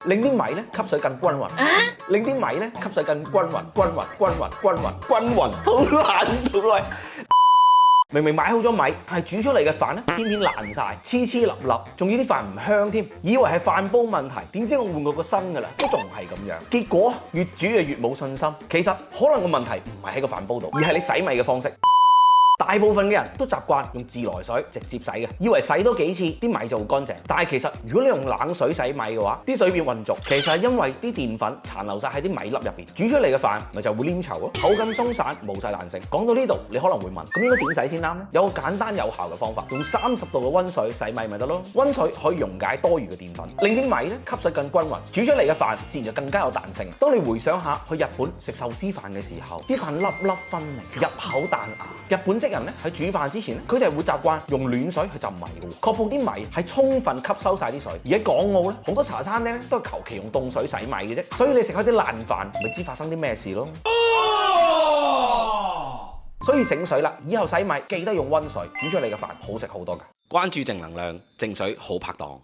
令啲米咧吸水更均勻，令啲米咧吸水更均勻，均勻，好難到嚟。明明買好咗米，係煮出嚟嘅飯咧，偏偏爛晒，黐黐立立，仲要啲飯唔香添，以為係飯煲問題，點知我換過個新㗎啦，都仲係咁樣。結果越煮就越冇信心。其實可能個問題唔係喺個飯煲度，而係你洗米嘅方式。大部分嘅人都習慣用自來水直接洗嘅，以為洗多幾次啲米就會乾淨。但係其實如果你用冷水洗米嘅話，啲水變混濁，其實係因為啲澱粉殘留晒喺啲米粒入邊，煮出嚟嘅飯咪就會黏稠咯，口感鬆散，冇晒彈性。講到呢度，你可能會問，咁應該點洗先啱呢？有個簡單有效嘅方法，用30度嘅溫水洗米咪得咯。溫水可以溶解多餘嘅澱粉，令啲米咧吸水更均勻，煮出嚟嘅飯自然就更加有彈性。當你回想下去日本食壽司飯嘅時候，啲飯粒粒分明，入口彈牙。日本職人咧喺煮飯之前咧，佢哋係會習慣用暖水去浸米嘅，確保啲米係充分吸收晒啲水。而喺港澳咧，好多茶餐廳咧都係求其用凍水洗米嘅啫，所以你食開啲爛飯，咪知發生啲咩事咯。所以醒水啦，以後洗米記得用溫水，煮出嚟嘅飯好食好多㗎。關注正能量，正水好拍檔。